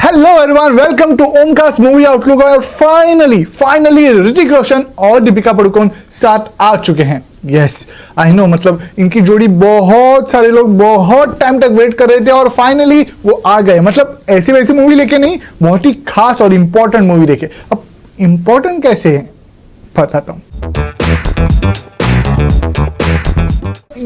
Hello everyone, welcome to ओमकास्ट movie outlook. और finally Hrithik Roshan और दीपिका पादुकोण साथ आ चुके हैं। यस आई नो, मतलब इनकी जोड़ी बहुत सारे लोग बहुत टाइम तक वेट कर रहे थे और फाइनली वो आ गए। मतलब ऐसी वैसी मूवी लेके नहीं, बहुत ही खास और इंपॉर्टेंट मूवी लेके। अब इंपॉर्टेंट कैसे है बताता हूं।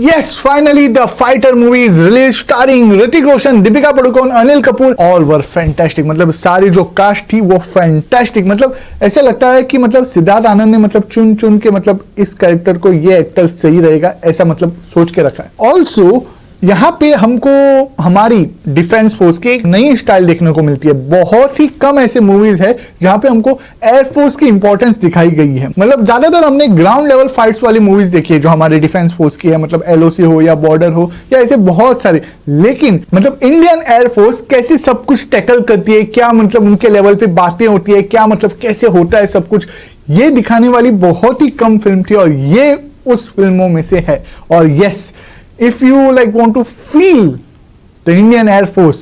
Yes, finally the fighter movie is released starring Hrithik Roshan, Deepika Padukone, Anil Kapoor. All were fantastic। मतलब सारी जो कास्ट थी वो फैंटास्टिक। मतलब ऐसा लगता है कि मतलब सिद्धार्थ आनंद ने मतलब चुन चुन के मतलब इस कैरेक्टर को ये एक्टर सही रहेगा ऐसा मतलब सोच के रखा है। ऑल्सो यहाँ पे हमको हमारी डिफेंस फोर्स की एक नई स्टाइल देखने को मिलती है। बहुत ही कम ऐसे मूवीज है जहाँ पे हमको एयरफोर्स की इंपॉर्टेंस दिखाई गई है। मतलब ज्यादातर हमने ग्राउंड लेवल फाइट्स वाली मूवीज देखी है जो हमारे डिफेंस फोर्स की है, मतलब एलओसी हो या बॉर्डर हो या ऐसे बहुत सारे। लेकिन मतलब इंडियन एयरफोर्स कैसे सब कुछ टैकल करती है, क्या मतलब उनके लेवल पे बातें होती है, क्या मतलब कैसे होता है सब कुछ, ये दिखाने वाली बहुत ही कम फिल्म थी और ये उस फिल्मों में से है। और yes, if you like want to feel the Indian Air Force,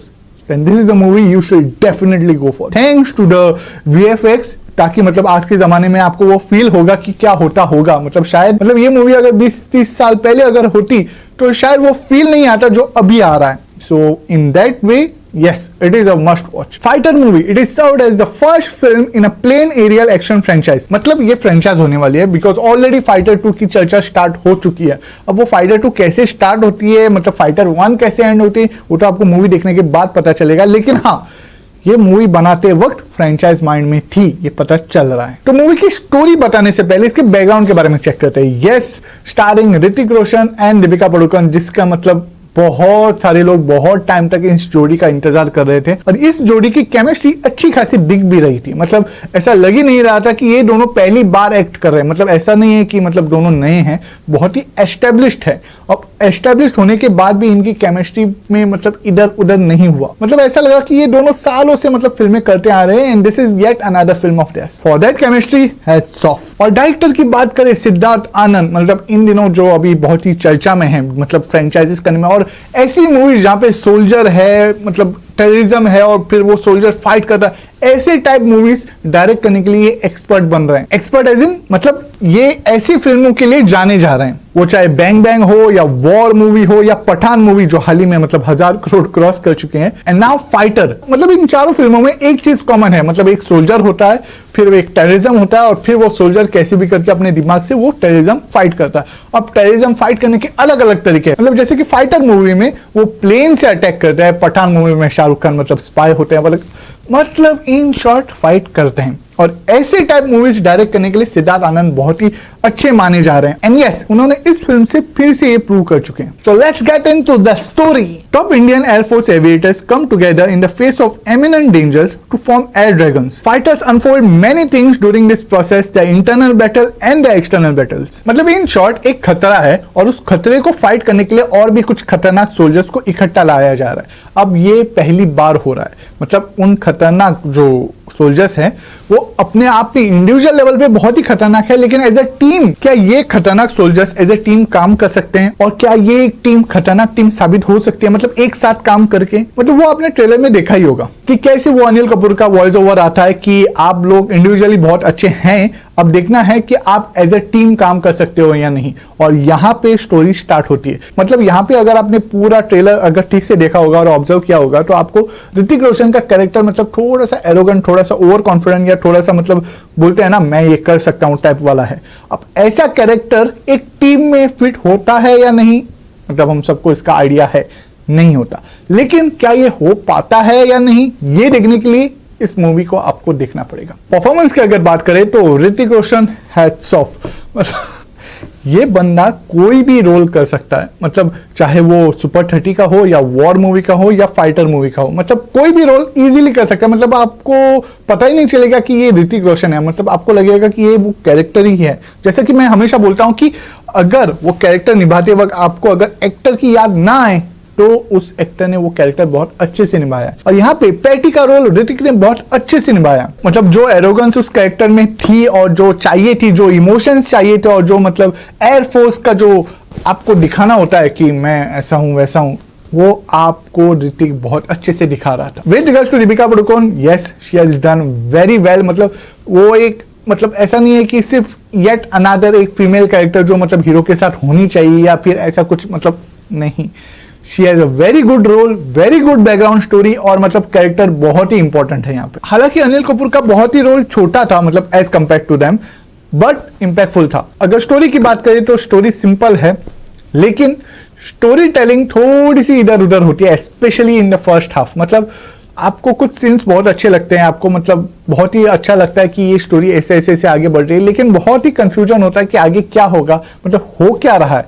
then this is the movie you should definitely go for. Thanks to the VFX, ताकि मतलब आज के जमाने में आपको वो फील होगा कि क्या होता होगा। मतलब शायद मतलब ये मूवी अगर 20-30 साल पहले अगर होती तो शायद वो फील नहीं आता जो अभी आ रहा है। So in that way, yes, it is a must watch. Fighter movie. It is served as the first film in a plain aerial action franchise. मतलब ये फ्रेंचाइज होने वाली है बिकॉज ऑलरेडी फाइटर 2 की चर्चा स्टार्ट हो चुकी है। अब वो फाइटर 2 कैसे स्टार्ट होती है, मतलब फाइटर 1 कैसे एंड होती है, वो तो आपको मूवी देखने के बाद पता चलेगा। लेकिन हाँ, ये मूवी बनाते वक्त फ्रेंचाइज माइंड में थी, ये पता चल रहा है। तो मूवी की स्टोरी बताने से पहले इसके बैकग्राउंड के बारे में चेक करते हैं। Yes, starring Hrithik Roshan and Deepika Padukone, जिसका मतलब बहुत सारे लोग बहुत टाइम तक इस जोड़ी का इंतजार कर रहे थे और इस जोड़ी की केमिस्ट्री अच्छी खासी दिख भी रही थी। मतलब ऐसा लग ही नहीं रहा था कि ये दोनों पहली बार एक्ट कर रहे हैं। मतलब ऐसा नहीं है कि मतलब दोनों नए हैं, बहुत ही एस्टेब्लिश्ड है। और एस्टेब्लिश्ड होने के बाद भी इनकी केमिस्ट्री में मतलब इधर उधर नहीं हुआ। मतलब ऐसा लगा कि ये दोनों सालों से मतलब फिल्में करते आ रहे हैं and this is yet another film of theirs। For that chemistry hats off. और डायरेक्टर की बात करें सिद्धार्थ आनंद, मतलब इन दिनों जो अभी बहुत ही चर्चा में है मतलब फ्रेंचाइजीज करने में, और ऐसी मूवीज जहां पे सोल्जर है, मतलब टेररिज्म है और फिर वो सोल्जर फाइट कर रहा है, ऐसे टाइप मूवीज डायरेक्ट करने के लिए एक्सपर्ट बन रहे हैं। एक्सपर्ट एज इन मतलब ये ऐसी फिल्मों के लिए जाने जा रहे हैं, वो चाहे बैंग बैंग हो या वॉर मूवी हो या पठान मूवी जो हाल ही में मतलब 1000 करोड़ क्रॉस कर चुके हैं, एंड नाउ फाइटर। मतलब इन चारों फिल्मों में एक चीज कॉमन है, मतलब एक सोल्जर होता है, फिर एक टेररिज्म होता है और फिर वो सोल्जर कैसे भी करके अपने दिमाग से वो टेररिज्म फाइट करता है। अब टेररिज्म फाइट करने के अलग अलग तरीके हैं। मतलब जैसे कि फाइटर मूवी में वो प्लेन से अटैक करता है, पठान मूवी में शाहरुख खान मतलब स्पाई होते हैं, मतलब इन शॉर्ट फाइट करते हैं। और ऐसे टाइप मूवीज डायरेक्ट करने के लिए सिद्धार्थ आनंद बहुत ही अच्छे माने जा रहे हैं। एंड यस, उन्होंने इस फिल्म से फिर से ये प्रूव कर चुके हैं। So let's get into the story. Top Indian air force aviators come together in the face of eminent dangers to form air dragons. Fighters unfold many things during this process, the internal battle and the external battles. मतलब in short एक खतरा है और उस खतरे को fight करने के लिए और भी कुछ खतरनाक सोल्जर्स को इकट्ठा लाया जा रहा है। अब ये पहली बार हो रहा है। मतलब उन खतरनाक जो सोल्जर्स हैं वो अपने आप पे इंडिविजुअल लेवल पे बहुत ही खतरनाक है, लेकिन एज अ टीम क्या ये खतरनाक सोल्जर्स एज अ टीम काम कर सकते हैं और क्या ये एक टीम खतरनाक टीम साबित हो सकती है, मतलब एक साथ काम करके। मतलब वो आपने ट्रेलर में देखा ही होगा कि कैसे वो अनिल कपूर का वॉइस ओवर आता है कि आप लोग इंडिविजुअली बहुत अच्छे हैं, अब देखना है कि आप एज अ टीम काम कर सकते हो या नहीं। और यहाँ पे स्टोरी स्टार्ट होती है। मतलब यहाँ पे अगर आपने पूरा ट्रेलर अगर ठीक से देखा होगा और ऑब्जर्व किया होगा तो आपको ऋतिक रोशन का कैरेक्टर मतलब थोड़ा सा एरोगेंट, थोड़ा सा ओवर कॉन्फिडेंट या थोड़ा सा मतलब बोलते हैं ना मैं ये कर सकता हूँ टाइप वाला है। अब ऐसा कैरेक्टर एक टीम में फिट होता है या नहीं, मतलब हम सबको इसका आइडिया है, नहीं होता। लेकिन क्या ये हो पाता है या नहीं, ये देखने के लिए इस मूवी को आपको देखना पड़ेगा। परफॉर्मेंस की अगर बात करें तो ऋतिक रोशन हैट्स ऑफ। ये बंदा कोई भी रोल कर सकता है, मतलब चाहे वो सुपर 30 का हो या वॉर मूवी का हो या फाइटर मूवी का हो, मतलब कोई भी रोल इजीली कर सकता है। मतलब आपको पता ही नहीं चलेगा कि ये ऋतिक रोशन है, मतलब आपको लगेगा कि ये वो कैरेक्टर ही है। जैसे कि मैं हमेशा बोलता हूं कि अगर वो कैरेक्टर निभाते वक्त आपको अगर एक्टर की याद ना आए तो उस एक्टर ने वो कैरेक्टर बहुत अच्छे से निभाया। और यहाँ पे पैटी का रोल ऋतिक ने बहुत अच्छे से निभाया। मतलब जो एरोगेंस उस कैरेक्टर में थी और जो चाहिए थी, जो इमोशंस चाहिए थे और जो मतलब एयरफोर्स का जो आपको दिखाना होता है कि मैं ऐसा हूं वैसा हूं, वो आपको ऋतिक बहुत अच्छे से दिखा रहा था। With regards to Deepika Padukone, yes she has done very well. मतलब वो एक मतलब ऐसा नहीं है कि सिर्फ येट अनदर एक फीमेल कैरेक्टर जो मतलब हीरो के साथ होनी चाहिए या फिर ऐसा कुछ, मतलब नहीं। She has a very good role, very good background story और मतलब कैरेक्टर बहुत ही इंपॉर्टेंट है यहाँ पे। हालांकि अनिल कपूर का बहुत ही रोल छोटा था मतलब as compare to them, but impactful था। अगर स्टोरी की बात करें तो स्टोरी सिंपल है, लेकिन स्टोरी टेलिंग थोड़ी सी इधर उधर होती है, specially in the first half. मतलब आपको कुछ सीन्स बहुत अच्छे लगते हैं, आपको मतलब बहुत ही अच्छा लगता है कि ये स्टोरी ऐसे ऐसे से आगे बढ़ रही है, लेकिन बहुत ही कंफ्यूजन होता है कि आगे क्या होगा, मतलब हो क्या रहा है।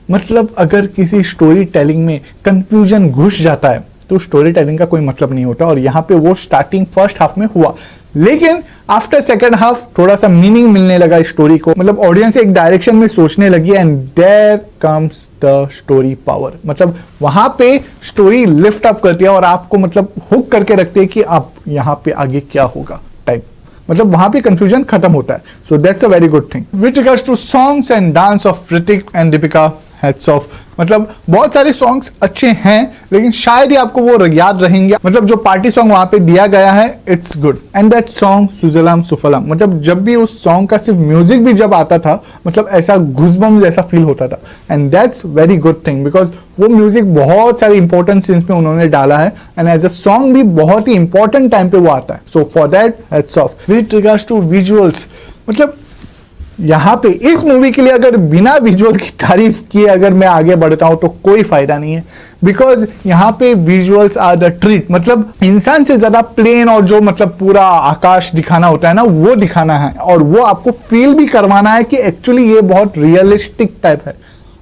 मतलब अगर किसी स्टोरी टेलिंग में कंफ्यूजन घुस जाता है तो स्टोरी टेलिंग का कोई मतलब नहीं होता, और यहाँ पे वो स्टार्टिंग फर्स्ट हाफ में हुआ, लेकिन आफ्टर सेकेंड हाफ थोड़ा सा मीनिंग मिलने लगा स्टोरी को। मतलब ऑडियंस एक डायरेक्शन में सोचने लगी, and there comes the story power. मतलब वहां पे स्टोरी लिफ्ट अप करती है और आपको मतलब हुक करके रखती है कि अब यहाँ पे आगे क्या होगा टाइप। मतलब वहां पे कंफ्यूजन खत्म होता है। So that's a very good thing. With regards to songs and dance of Hrithik and Deepika, hats off. मतलब बहुत सारे सॉन्ग्स अच्छे हैं, लेकिन शायद ही आपको वो याद रहेंगे। मतलब जो पार्टी सॉन्ग वहां पे दिया गया है, it's good. And that song Sujalam Sufalam, मतलब जब भी उस सॉन्ग का सिर्फ म्यूजिक भी जब आता था, मतलब ऐसा घुसबम जैसा फील होता था। And that's very good thing, because वो म्यूजिक बहुत सारे इंपॉर्टेंट सीन्स में उन्होंने डाला है, एंड एज अ सॉन्ग भी बहुत ही इंपॉर्टेंट टाइम पे वो आता है। So for that hats off. With regards to visuals, मतलब यहाँ पे इस मूवी के लिए अगर बिना विजुअल की तारीफ किए अगर मैं आगे बढ़ता हूं तो कोई फायदा नहीं है, बिकॉज यहाँ पे विजुअल्स आर द ट्रीट। मतलब इंसान से ज्यादा प्लेन और जो मतलब पूरा आकाश दिखाना होता है ना, वो दिखाना है, और वो आपको फील भी करवाना है कि एक्चुअली ये बहुत रियलिस्टिक टाइप है,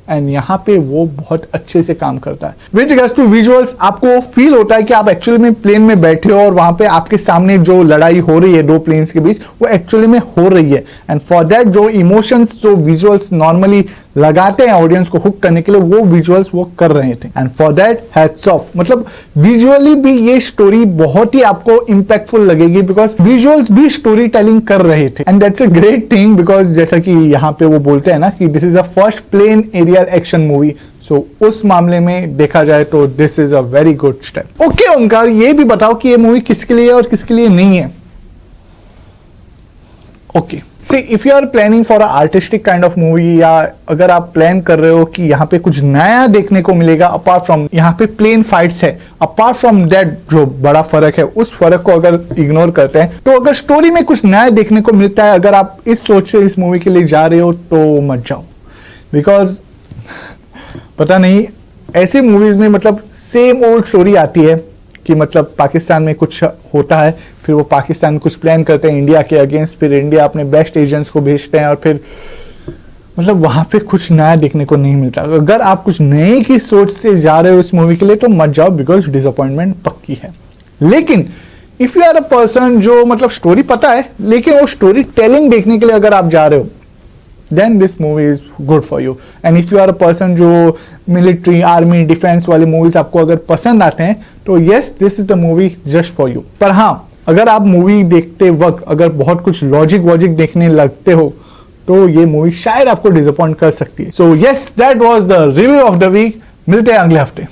एंड यहाँ पे वो बहुत अच्छे से काम करता है। विद रिगार्ड्स टू विजुअल्स, आपको फील होता है कि आप एक्चुअली में प्लेन में बैठे हो और वहां पे आपके सामने जो लड़ाई हो रही है दो प्लेन्स के बीच, वो एक्चुअली में हो रही है। एंड फॉर दैट जो इमोशंस जो विजुअल्स नॉर्मली लगाते हैं ऑडियंस को हुक करने के लिए, वो विजुअल्स वो कर रहे थे, and for that hats off. मतलब विजुअली भी ये स्टोरी बहुत ही आपको इंपैक्टफुल लगेगी, बिकॉज विजुअल्स भी स्टोरी टेलिंग कर रहे थे, and that's a great thing. Because जैसा कि यहाँ पे वो बोलते हैं ना कि this is a first plane area action movie, so उस मामले में देखा जाए तो this is a very good step. Okay Omkar, ये भी बताओ कि ये मूवी किसके लिए है और किसके लिए नहीं है। Okay, see if you are planning for a artistic kind of movie, या अगर आप प्लान कर रहे हो कि यहाँ पे कुछ नया देखने को मिलेगा अपार्ट फ्रॉम यहाँ पे प्लेन फाइट्स है, अपार्ट फ्रॉम दैट जो बड़ा फर्क है, उस फर्क को अगर इग्नोर करते हैं, तो अगर स्टोरी में कुछ नया देखने को मिलता है, अगर आप इस सोच से इस मूवी के लिए जा रहे हो तो मत जाओ। बिकॉज पता नहीं, ऐसी मूवीज में मतलब सेम ओल्ड स्टोरी आती है कि मतलब पाकिस्तान में कुछ होता है, फिर वो पाकिस्तान कुछ प्लान करते हैं इंडिया के अगेंस्ट, फिर इंडिया अपने बेस्ट एजेंट्स को भेजते हैं, और फिर मतलब वहां पे कुछ नया देखने को नहीं मिलता। अगर आप कुछ नए की सोच से जा रहे हो इस मूवी के लिए तो मत जाओ, बिकॉज डिसअपॉइंटमेंट पक्की है। लेकिन if you are a person जो मतलब स्टोरी पता है, लेकिन वो स्टोरी टेलिंग देखने के लिए अगर आप जा रहे हो, then this movie is good for you. And if you are a person जो मिलिट्री, आर्मी, डिफेंस वाले मूवीज आपको अगर पसंद आते हैं, तो yes, this is the movie just for you. पर हाँ, अगर आप मूवी देखते वक्त अगर बहुत कुछ लॉजिक वॉजिक देखने लगते हो, तो ये मूवी शायद आपको डिसअपॉइंट कर सकती है। So yes, that was the review of the week. मिलते हैं अगले हफ्ते।